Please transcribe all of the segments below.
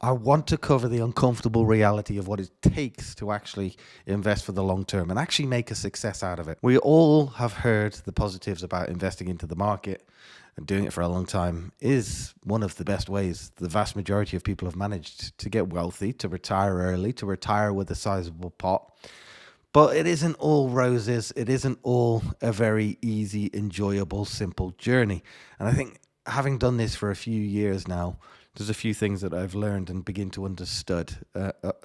I want to cover the uncomfortable reality of what it takes to actually invest for the long term and actually make a success out of it. We all have heard the positives about investing into the market, and doing it for a long time is one of the best ways the vast majority of people have managed to get wealthy, to retire early, to retire with a sizable pot. But it isn't all roses. It isn't all a very easy, enjoyable, simple journey. And I think having done this for a few years now, there's a few things that I've learned and begin to understood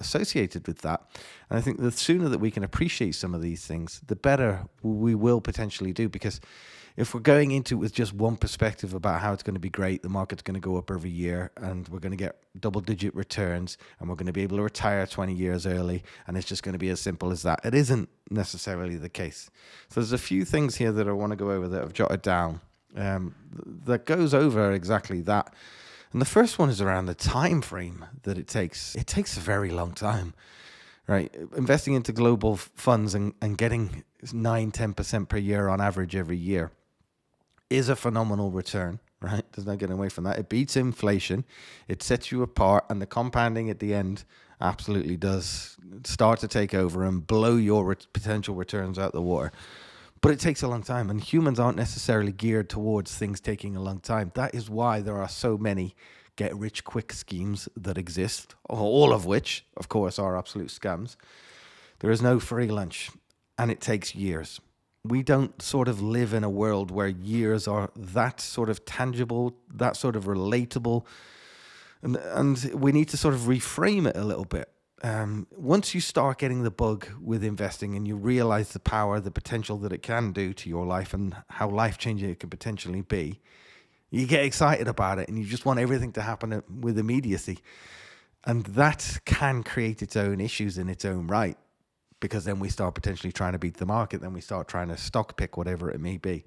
associated with that. And I think the sooner that we can appreciate some of these things, the better we will potentially do. Because if we're going into it with just one perspective about how it's going to be great, the market's going to go up every year and we're going to get double digit returns and we're going to be able to retire 20 years early and it's just going to be as simple as that, it isn't necessarily the case. So there's a few things here that I want to go over that I've jotted down that goes over exactly that. And the first one is around the time frame that it takes. It takes a very long time, right? Investing into global funds and getting 9-10% per year on average every year is a phenomenal return, right? There's no getting away from that. It beats inflation. It sets you apart, and the compounding at the end absolutely does start to take over and blow your potential returns out the water. But it takes a long time, and humans aren't necessarily geared towards things taking a long time. That is why there are so many get-rich-quick schemes that exist, all of which, of course, are absolute scams. There is no free lunch, and it takes years. We don't sort of live in a world where years are that sort of tangible, that sort of relatable, and we need to sort of reframe it a little bit. Once you start getting the bug with investing and you realize the power, the potential that it can do to your life and how life-changing it could potentially be, you get excited about it and you just want everything to happen with immediacy. And that can create its own issues in its own right, because then we start potentially trying to beat the market, then we start trying to stock pick whatever it may be.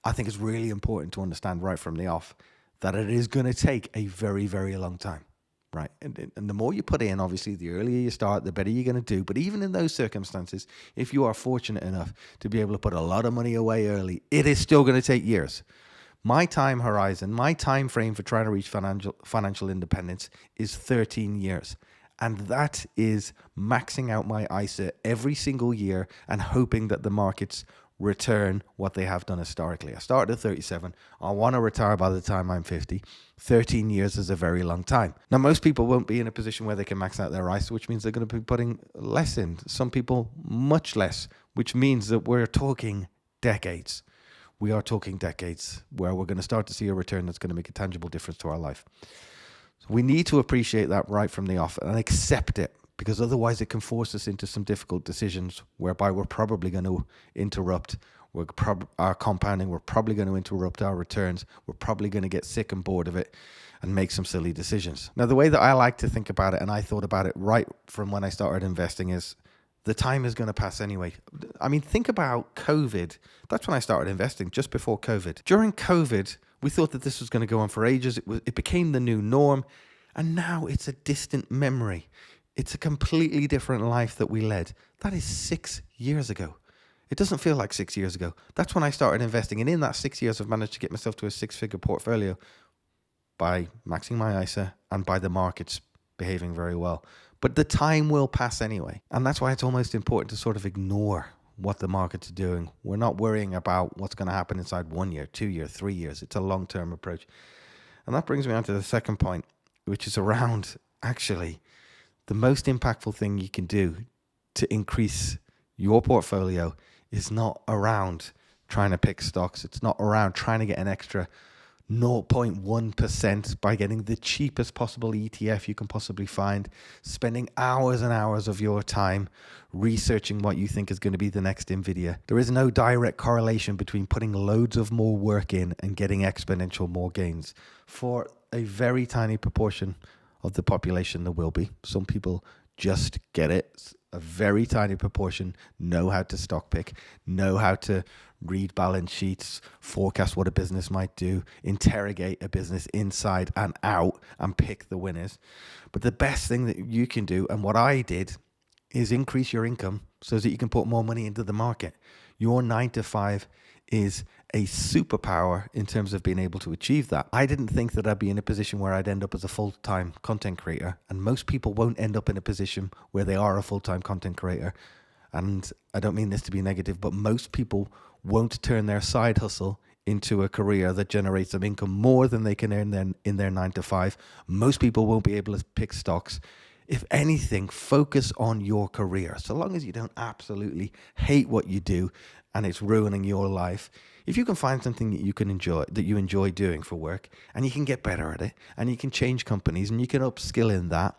I think it's really important to understand right from the off that it is going to take a very, very long time. Right. And the more you put in, obviously, the earlier you start, the better you're going to do. But even in those circumstances, if you are fortunate enough to be able to put a lot of money away early, it is still going to take years. My time horizon, my time frame for trying to reach financial independence is 13 years. And that is maxing out my ISA every single year and hoping that the markets return what they have done historically. I started at 37. I want to retire by the time I'm 50. 13 years is a very long time. Now, most people won't be in a position where they can max out their ISA, which means they're going to be putting less in. Some people much less, which means that we're talking decades. We are talking decades where we're going to start to see a return that's going to make a tangible difference to our life. So we need to appreciate that right from the off and accept it, because otherwise it can force us into some difficult decisions whereby we're probably going to interrupt our compounding. We're probably going to interrupt our returns. We're probably going to get sick and bored of it and make some silly decisions. Now, the way that I like to think about it, and I thought about it right from when I started investing, is the time is going to pass anyway. I mean, think about COVID. That's when I started investing, just before COVID. During COVID, we thought that this was going to go on for ages. It became the new norm. And now it's a distant memory. It's a completely different life that we led. That is 6 years ago. It doesn't feel like 6 years ago. That's when I started investing. And in that 6 years, I've managed to get myself to a six-figure portfolio by maxing my ISA and by the markets behaving very well. But the time will pass anyway. And that's why it's almost important to sort of ignore what the markets are doing. We're not worrying about what's going to happen inside 1 year, 2 years, 3 years. It's a long-term approach. And that brings me on to the second point, which is around actually the most impactful thing you can do to increase your portfolio is not around trying to pick stocks. It's not around trying to get an extra 0.1% by getting the cheapest possible ETF you can possibly find, spending hours and hours of your time researching what you think is going to be the next Nvidia. There is no direct correlation between putting loads of more work in and getting exponential more gains. For a very tiny proportion of the population, there will be. Some people just get it. A very tiny proportion know how to stock pick, know how to read balance sheets, forecast what a business might do, interrogate a business inside and out, and pick the winners. But the best thing that you can do, and what I did, is increase your income so that you can put more money into the market. Your 9 to 5 is a superpower in terms of being able to achieve that. I didn't think that I'd be in a position where I'd end up as a full-time content creator, and most people won't end up in a position where they are a full-time content creator. And I don't mean this to be negative, but most people won't turn their side hustle into a career that generates them income more than they can earn in their 9 to 5. Most people won't be able to pick stocks. If anything, focus on your career. So long as you don't absolutely hate what you do and it's ruining your life, if you can find something that you enjoy doing for work, and you can get better at it, and you can change companies and you can upskill in that,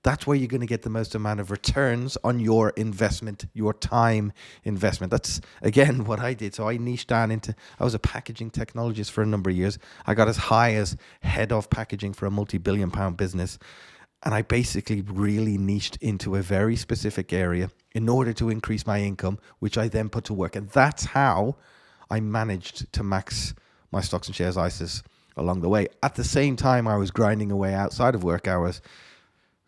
that's where you're going to get the most amount of returns on your investment, your time investment. That's, again, what I did. So I niched down I was a packaging technologist for a number of years. I got as high as head of packaging for a multi-billion-pound business. And I basically really niched into a very specific area in order to increase my income, which I then put to work. And that's how I managed to max my stocks and shares ISAs along the way. At the same time, I was grinding away outside of work hours,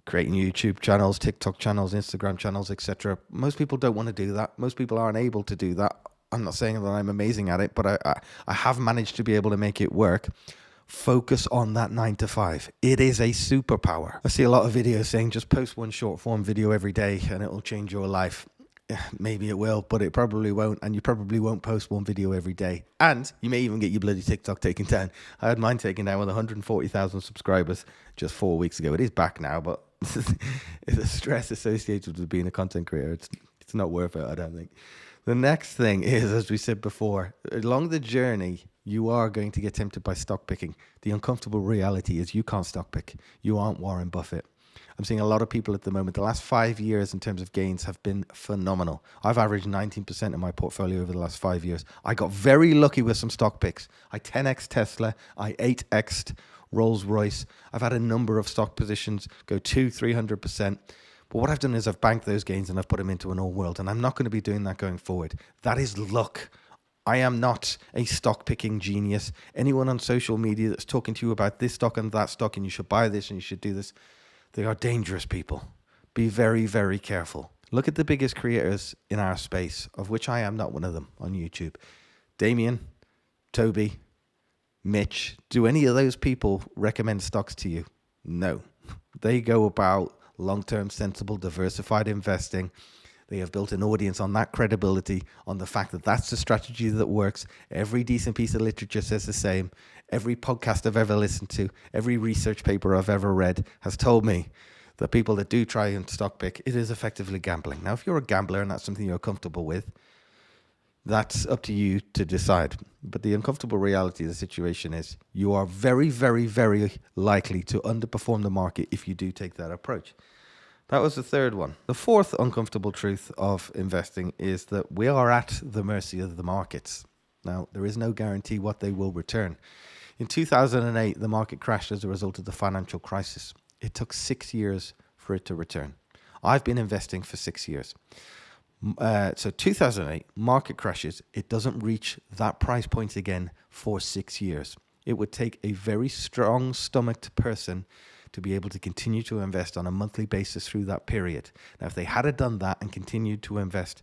creating YouTube channels, TikTok channels, Instagram channels, etc. Most people don't want to do that. Most people aren't able to do that. I'm not saying that I'm amazing at it, but I have managed to be able to make it work. Focus on that 9 to 5. It is a superpower. I see a lot of videos saying just post one short form video every day and it will change your life. Maybe it will, but it probably won't. And you probably won't post one video every day. And you may even get your bloody TikTok taken down. I had mine taken down with 140,000 subscribers just 4 weeks ago. It is back now, but the stress associated with being a content creator, it's not worth it, I don't think. The next thing is, as we said before, along the journey, you are going to get tempted by stock picking. The uncomfortable reality is you can't stock pick. You aren't Warren Buffett. I'm seeing a lot of people at the moment. The last 5 years in terms of gains have been phenomenal. I've averaged 19% in my portfolio over the last 5 years. I got very lucky with some stock picks. I 10x Tesla. I 8x'd Rolls Royce. I've had a number of stock positions go 200-300%. But what I've done is I've banked those gains and I've put them into an all world. And I'm not going to be doing that going forward. That is luck. I am not a stock picking genius. Anyone on social media that's talking to you about this stock and that stock and you should buy this and you should do this, they are dangerous people. Be very, very careful. Look at the biggest creators in our space, of which I am not one of them on YouTube. Damien, Toby, Mitch. Do any of those people recommend stocks to you? No. They go about long-term, sensible, diversified investing. They have built an audience on that credibility, on the fact that that's the strategy that works. Every decent piece of literature says the same. Every podcast I've ever listened to, every research paper I've ever read has told me that people that do try and stock pick, it is effectively gambling. Now, if you're a gambler and that's something you're comfortable with, that's up to you to decide. But the uncomfortable reality of the situation is you are very, very, very likely to underperform the market if you do take that approach. That was the third one. The fourth uncomfortable truth of investing is that we are at the mercy of the markets. Now, there is no guarantee what they will return. In 2008, the market crashed as a result of the financial crisis. It took 6 years for it to return. I've been investing for 6 years. So 2008, market crashes. It doesn't reach that price point again for 6 years. It would take a very strong stomached person to be able to continue to invest on a monthly basis through that period. Now, if they had done that and continued to invest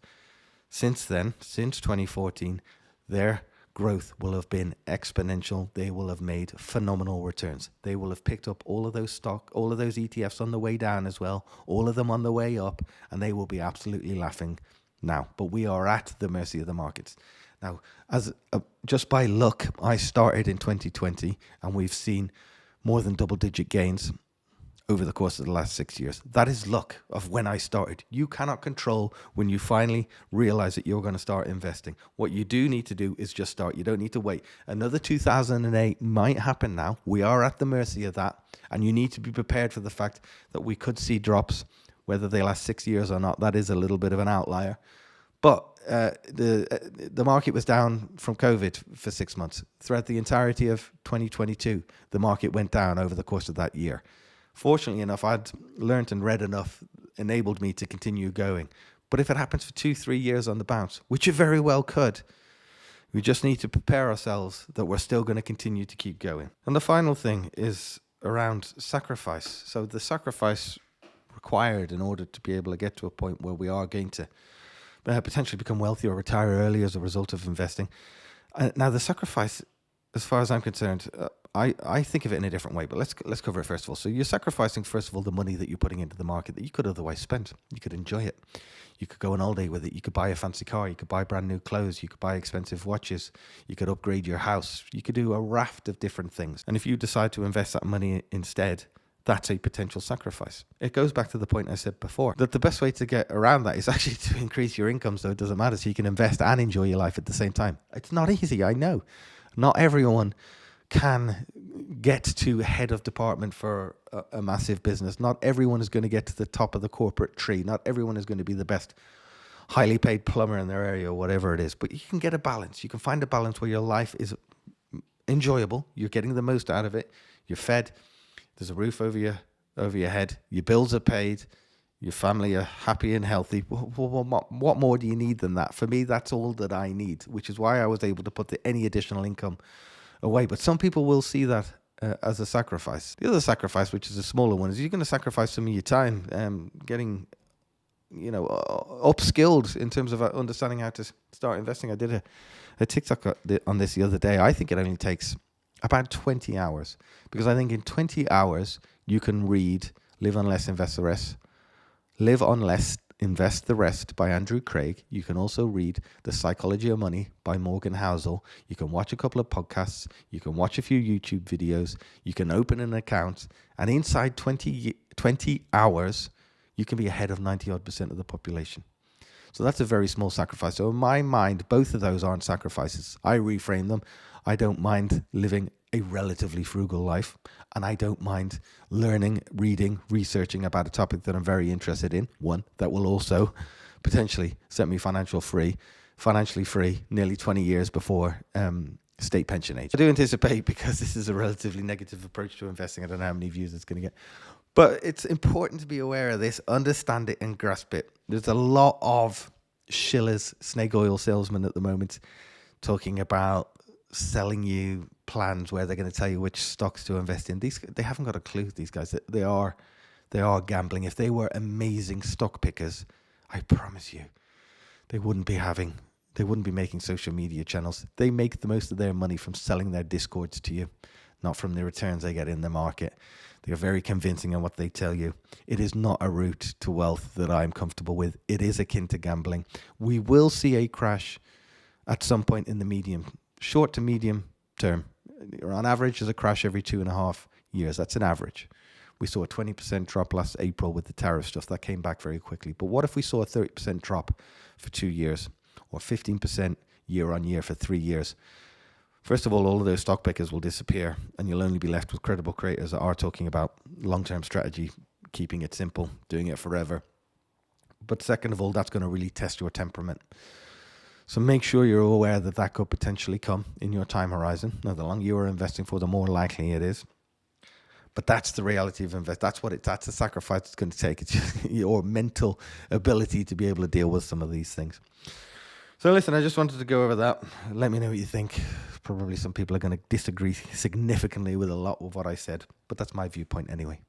since then, since 2014, their growth will have been exponential. They will have made phenomenal returns. They will have picked up all of those all of those ETFs on the way down as well, all of them on the way up, and they will be absolutely laughing now. But we are at the mercy of the markets. Now, just by luck, I started in 2020, and we've seen more than double-digit gains over the course of the last 6 years. That is luck of when I started. You cannot control when you finally realize that you're going to start investing. What you do need to do is just start. You don't need to wait. Another 2008 might happen now. We are at the mercy of that, and you need to be prepared for the fact that we could see drops, whether they last 6 years or not. That is a little bit of an outlier. But the market was down from COVID for 6 months. Throughout the entirety of 2022, the market went down over the course of that year. Fortunately enough, I'd learned and read enough, enabled me to continue going. But if it happens for 2-3 years on the bounce, which it very well could, we just need to prepare ourselves that we're still going to continue to keep going. And the final thing is around sacrifice. So the sacrifice required in order to be able to get to a point where we are going to potentially become wealthy or retire early as a result of investing. Now, the sacrifice, as far as I'm concerned, I think of it in a different way, but let's cover it first of all. So you're sacrificing, first of all, the money that you're putting into the market that you could otherwise spend. You could enjoy it. You could go an all day with it. You could buy a fancy car. You could buy brand new clothes. You could buy expensive watches. You could upgrade your house. You could do a raft of different things. And if you decide to invest that money instead, that's a potential sacrifice. It goes back to the point I said before, that the best way to get around that is actually to increase your income so it doesn't matter, so you can invest and enjoy your life at the same time. It's not easy, I know. Not everyone can get to head of department for a massive business. Not everyone is going to get to the top of the corporate tree. Not everyone is going to be the best highly paid plumber in their area or whatever it is. But you can get a balance. You can find a balance where your life is enjoyable. You're getting the most out of it. You're fed. There's a roof over your head. Your bills are paid. Your family are happy and healthy. What more do you need than that? For me, that's all that I need, which is why I was able to put any additional income away. But some people will see that as a sacrifice. The other sacrifice, which is a smaller one, is you're going to sacrifice some of your time getting, upskilled in terms of understanding how to start investing. I did a TikTok on this the other day. I think it only takes about 20 hours, because I think in 20 hours you can read Live on Less, Invest the Rest. Live on Less, Invest the Rest by Andrew Craig. You can also read The Psychology of Money by Morgan Housel. You can watch a couple of podcasts. You can watch a few YouTube videos. You can open an account. And inside 20 hours, you can be ahead of 90% of the population. So that's a very small sacrifice. So in my mind, both of those aren't sacrifices. I reframe them. I don't mind living a relatively frugal life, and I don't mind learning, reading, researching about a topic that I'm very interested in. One that will also potentially set me financially free nearly 20 years before state pension age. I do anticipate, because this is a relatively negative approach to investing, I don't know how many views it's going to get, but it's important to be aware of this, understand it and grasp it. There's a lot of shillers, snake oil salesmen at the moment talking about selling you plans where they're going to tell you which stocks to invest in. They haven't got a clue, these guys. They are gambling. If they were amazing stock pickers, I promise you, they wouldn't be making social media channels. They make the most of their money from selling their discords to you, not from the returns they get in the market. They are very convincing in what they tell you. It is not a route to wealth that I'm comfortable with. It is akin to gambling. We will see a crash at some point in the short to medium term. On average, there's a crash every 2.5 years. That's an average. We saw a 20% drop last April with the tariff stuff. That came back very quickly. But what if we saw a 30% drop for 2 years, or 15% year on year for 3 years? First of all of those stock pickers will disappear, and you'll only be left with credible creators that are talking about long-term strategy, keeping it simple, doing it forever. But second of all, that's going to really test your temperament. So make sure you're aware that could potentially come in your time horizon. Now, the longer you are investing for, the more likely it is. But that's the reality of invest. That's the sacrifice it's going to take. It's just your mental ability to be able to deal with some of these things. So listen, I just wanted to go over that. Let me know what you think. Probably some people are going to disagree significantly with a lot of what I said, but that's my viewpoint anyway.